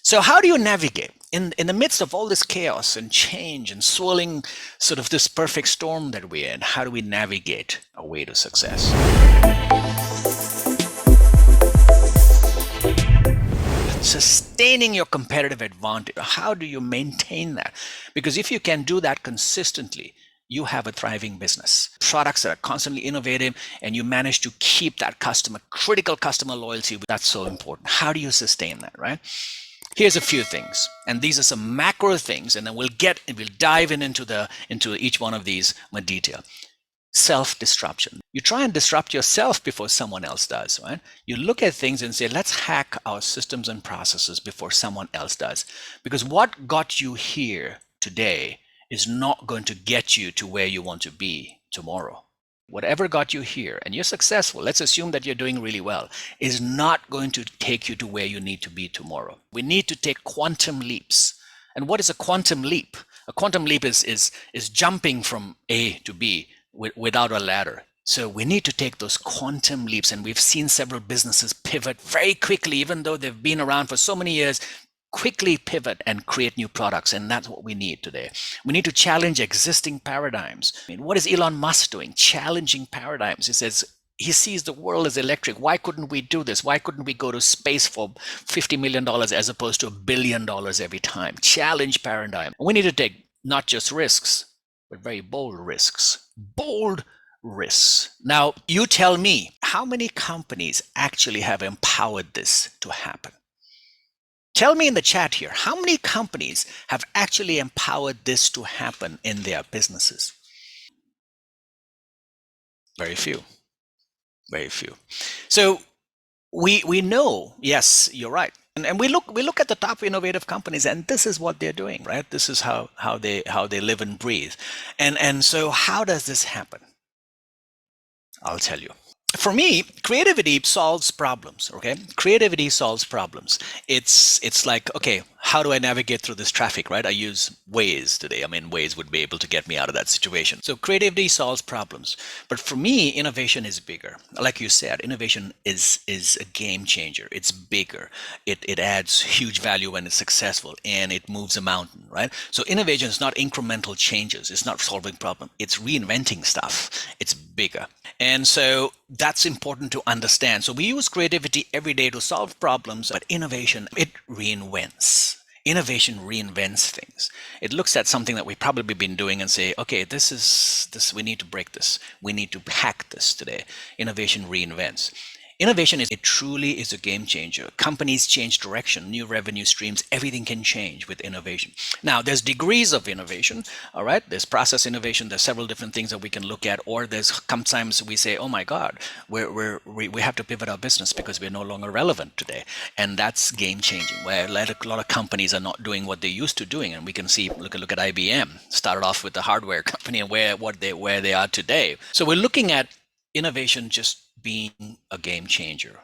So how do you navigate in the midst of all this chaos and change and swirling sort of this perfect storm that we're in? How do we navigate our way to success? Sustaining your competitive advantage. How do you maintain that? Because if you can do that consistently, you have a thriving business. Products that are constantly innovative, and you manage to keep that critical customer loyalty. That's so important. How do you sustain that, right? Here's a few things, and these are some macro things, and then we'll dive into each one of these in detail. Self-disruption. You try and disrupt yourself before someone else does, right? You look at things and say, let's hack our systems and processes before someone else does. Because what got you here today is not going to get you to where you want to be tomorrow. Whatever got you here, and you're successful, let's assume that you're doing really well, is not going to take you to where you need to be tomorrow. We need to take quantum leaps. And what is a quantum leap? A quantum leap is jumping from A to B without a ladder. So we need to take those quantum leaps, and we've seen several businesses pivot very quickly, even though they've been around for so many years, quickly pivot and create new products. And that's what we need today. We need to challenge existing paradigms. I mean, what is Elon Musk doing? Challenging paradigms. He says, he sees the world as electric. Why couldn't we do this? Why couldn't we go to space for $50 million as opposed to $1 billion every time? Challenge paradigm. We need to take not just risks, but very bold risks. Bold risks. Now, you tell me, how many companies actually have empowered this to happen? Tell me in the chat here, how many companies have actually empowered this to happen in their businesses? Very few. Very few. So we know, yes, you're right. And we look at the top innovative companies, and this is what they're doing, right? This is how they live and breathe. And so how does this happen? I'll tell you. For me, creativity solves problems. Okay, creativity solves problems. It's like, okay, how do I navigate through this traffic, right? I use Waze today. I mean, Waze would be able to get me out of that situation. So creativity solves problems. But for me, innovation is bigger. Like you said, innovation is a game changer. It's bigger. It adds huge value when it's successful, and it moves a mountain, right? So innovation is not incremental changes. It's not solving problem. It's reinventing stuff. It's bigger. And so that's important to understand. So we use creativity every day to solve problems, but innovation, it reinvents. Innovation reinvents things. It looks at something that we've probably been doing and say, okay, this, we need to break this. We need to hack this today. Innovation reinvents. Innovation it truly is a game changer. Companies change direction, new revenue streams, everything can change with innovation. Now, there's degrees of innovation, all right? There's process innovation, there's several different things that we can look at, or there's sometimes we say, oh my God, we have to pivot our business because we're no longer relevant today. And that's game changing, where a lot of companies are not doing what they used to doing. And we can see, look at IBM, started off with the hardware company and where they are today. So we're looking at innovation just being a game changer.